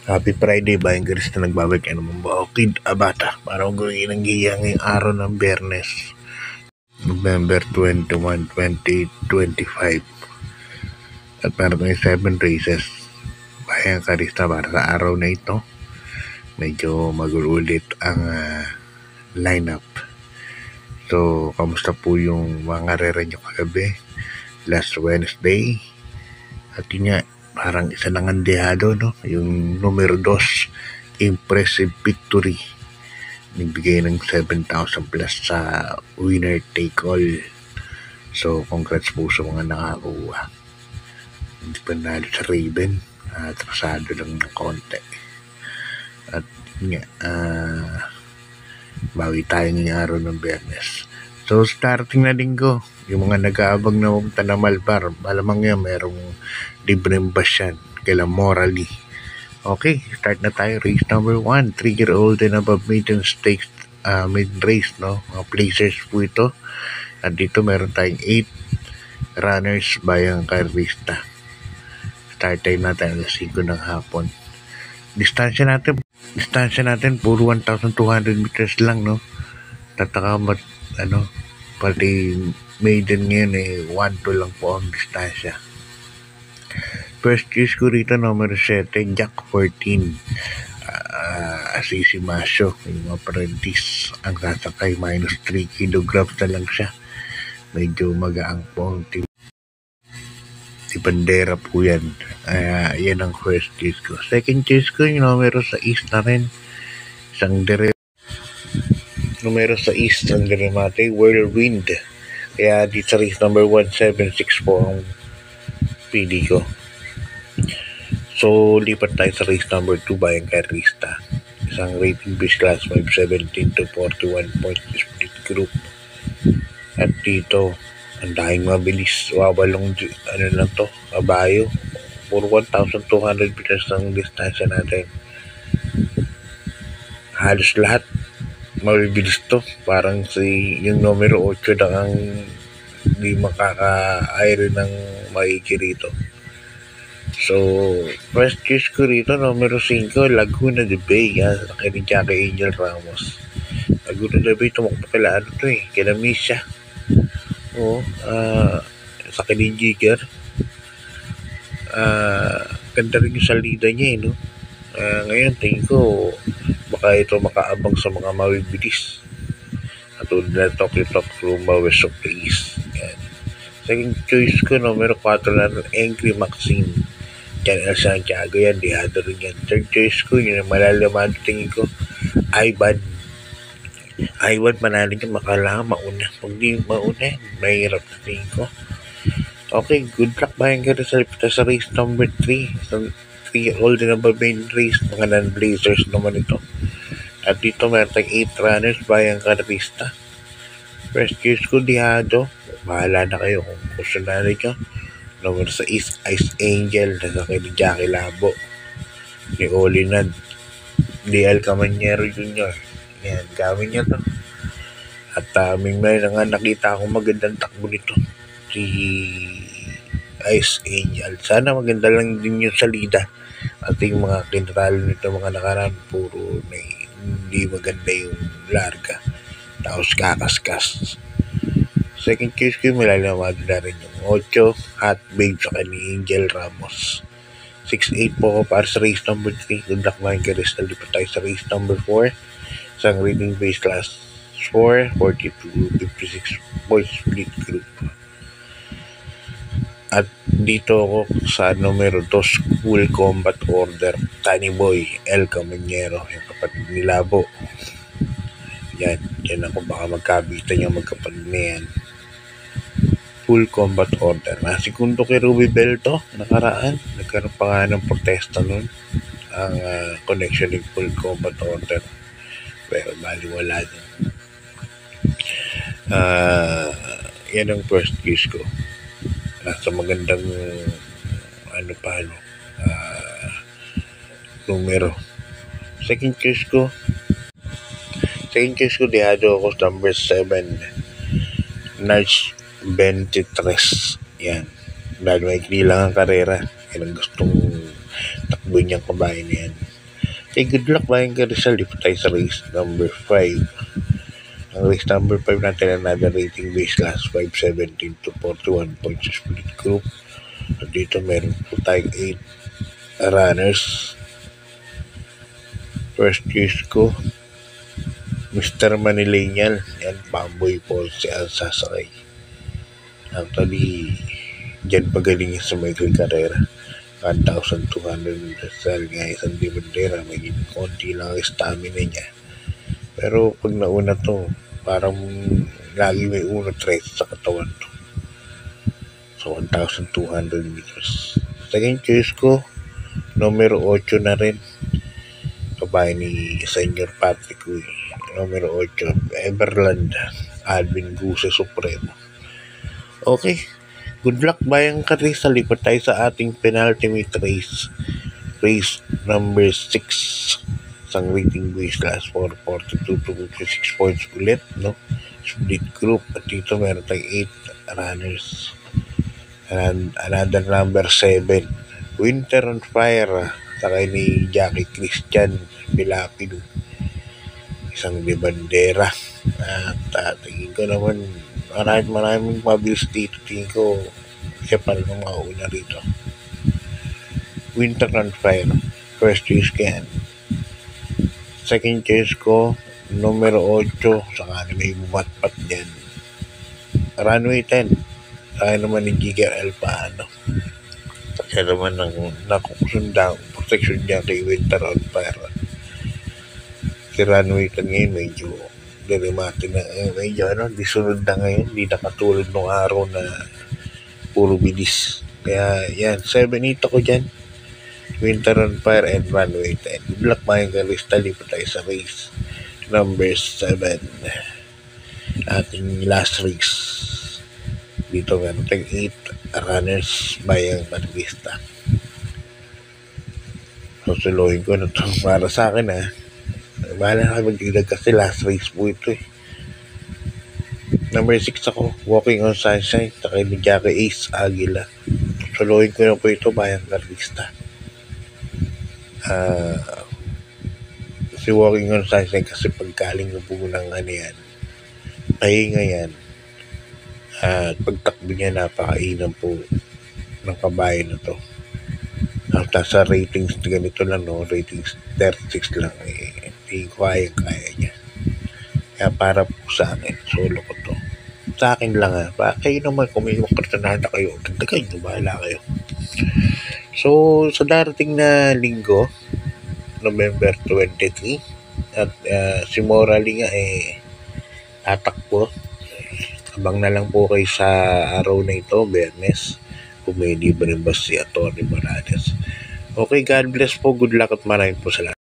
Happy Friday, Bayang Garis na nagbabalik ka naman ba? Kid Abata, para kung gawin ang giyang ngayong araw ng Biyernes, November 21, 2025. At meron tayong 7 races. Bayang Garis na para sa araw na ito. Medyo magulit ang lineup. So, kamusta po yung mga rera nyo kagabi? Last Wednesday. At yun nga, parang isa ng andehado, no? Yung numero 2, Impressive Victory. Nagbigay ng 7,000 plus sa winner take all. So, congrats po sa mga nakakuha. Hindi pa nalo sa Raven. Atrasado lang ng konti. At yun nga, bawi tayo ngayong araw ng Biyernes. So, starting na linggo, yung mga nag-aabang na pumunta na Malbar, malamang yan, merong libreng bus yan, kailang Morally. Okay, start na tayo. Race number 1, 3-year-old and above maiden stakes, maiden race, no? Mga placers po ito. At dito meron tayong 8 runners bayang karista. Start time natin alas 5 ng hapon. Distansya natin puro 1,200 meters lang, no? Tataka pati maiden ngayon 1-2 lang po ang distansya. First choice ko rito, numero 7, Jack 14. Asisi Masyo, yung apprentice, ang sasakay, minus 3 kilograms na lang siya. Medyo magaang po ang bandera po yan. Yan ang first choice ko. Second choice ko, yung numero 6 na rin. Numero 6, ang Dirimate, Whirlwind. Kaya dito sa race number 176 po ang pili ko. So, lipat tayo sa race number 2, Bayang Karista. Isang rating base class 517 to 41 points split group. At dito, ang dahing mabilis. Wabalong, kabayo. Puro 1,200 meters ang distansya natin. Halos lahat mabibilis to. Parang yung numero 8 lang ang hindi makaka-iron ng maigi rito. So, first choice ko rito, numero 5, Laguna de Bay. Kaya ni Jackie Angel Ramos. Laguna de Bay, tumakbo kila kila Misha. Sa Kilin Jigger. Ganda rin yung salida niya, no? Ngayon, tingin ko, baka ito makaabang sa mga mabibilis. At tulad na Tokyo Rumba West of the East. Yan. Second choice ko, numero 4 na Angry Maxine. Jan El Santiago yan, dihado rin yan. Third choice ko, yun ang malalaman, tingin ko, Ivan, manalo niya, makala mauna. Pag di mauna, mahirap na tingin ko. Okay, good luck Bayang Karista sa race number 3. So, 3-year-old and above main race, mga non-blazers naman ito. At dito meron tayong 8 runners Bayang Karista. First choice ko, dihado. Bahala na kayo kung gusto na rin nyo. Number sa Ice Angel, nasakay ni Jackie Labo, ni Olinad, DL Camanyero Jr. Yan, gawin niya to. At may nga nakita akong magandang takbo nito, si Ice Angel. Sana maganda lang din yung salida. At yung mga kinralo nito, mga nakaraan, puro hindi maganda yung larga. Tapos kakaskas. Second choice ko, malalawag na rin yung 8, Hot Babe sa ni Angel Ramos. 6-8 po ko para sa race number 3. Good luck Bayang Karista. Lipat tayo sa race number 4. Isang rating base class 4, 42-56 points split group. At dito ako sa numero 2, Full Combat Order, Tiny Boy, El Camanyero, yung kapatid ni Labo. Yan ako, baka magkabitan yung magkapatid na yan. Full Combat Order. Segundo kay Ruby Belto, nakaraan. Nagkaroon pa nga ng protesta nun. Ang connection ng Full Combat Order. Pero baliwala din. Yan ang first choice ko. Nasa magandang numero. Second choice ko, dihado ako sa number 7, Nudge 23. Yan. Dahil may lang ang karera. Yan ang gustong takbo niyang kabayan na yan. Okay, good luck Bayang Rizal. Dito tayo sa race number 5. Ang race number 5 natin, another rating base class 517 to 41 points split group. At dito meron po tayong 8 runners. First choice ko, Mr. Manilenial. Yan, Pamboy po si ang sasakay. Actually, dyan pagaling sa Michael Carrera. 1,200 meters nga isang di bandera. May konti lang ang stamina niya. Pero pag nauna to, parang lagi may uno tres sa katawan to. So, 1,200 meters. Second choice ko, numero 8 na rin. Kabahay ni Senior Patrick Uy. Numero 8, Everland, Alvin Guse Supremo. Okay. Good luck Bayang Rizal. Lipat tayo sa ating penultimate race. Race number 6. Isang rating base class 442 to 56 points ulit, no? Split group. At dito meron tayong 8 runners. And another number 7. Winter on Fire. Sakay ni Jackie Christian Pilapino. Isang de bandera. At tingin ko naman maraming mabilis dito. Tingin ko siya pa rin ang mauuna rito. Winter on Fire. First choice ko yan. Second choice ko, numero 8. Saka na may bumatpat dyan. Runway 10. Saka naman ni Jigger Alpano. Kaya naman nakukusundang protection niya kay Winter on Fire. Si Runway 10 ngayon medyo dilimati na, medyo disunod na ngayon. Hindi nakatulad nung araw na puro bilis. Kaya yan, 7-8 ako dyan. Winter on Fire and Runway 10. Good luck mga Rizal. Lipat tayo sa race number 7. Ating last race. Dito meron tayong 8 runners Bayang Rizal. Susulohin ko na ito para sa akin bahala na magdilag kasi last race po ito Number 6 ako, Walking on Sunshine. Takay ni Jackie Ace Aguila. Susulohin ko na po ito Bayang Rizal. Si Walking on Sunshine kasi pagkaling na po ng yan, pahinga yan. At pagtakbo niya napakainam po ng kabayan na to. At sa ratings ganito lang, no? Ratings 36 lang. Hindi ko kaya niya. Kaya para po sa akin, solo ko to. Sa akin lang kayo naman kung may makartanahan na kayo, dagdagan nyo, bahala kayo. So, sa darating na linggo, November 23, at si Morally nga tatakbo. Abang na lang po kayo sa araw na ito, Bernes, kung may libre ba si Atty. Morales. Okay, God bless po, good luck at maraming po salamat.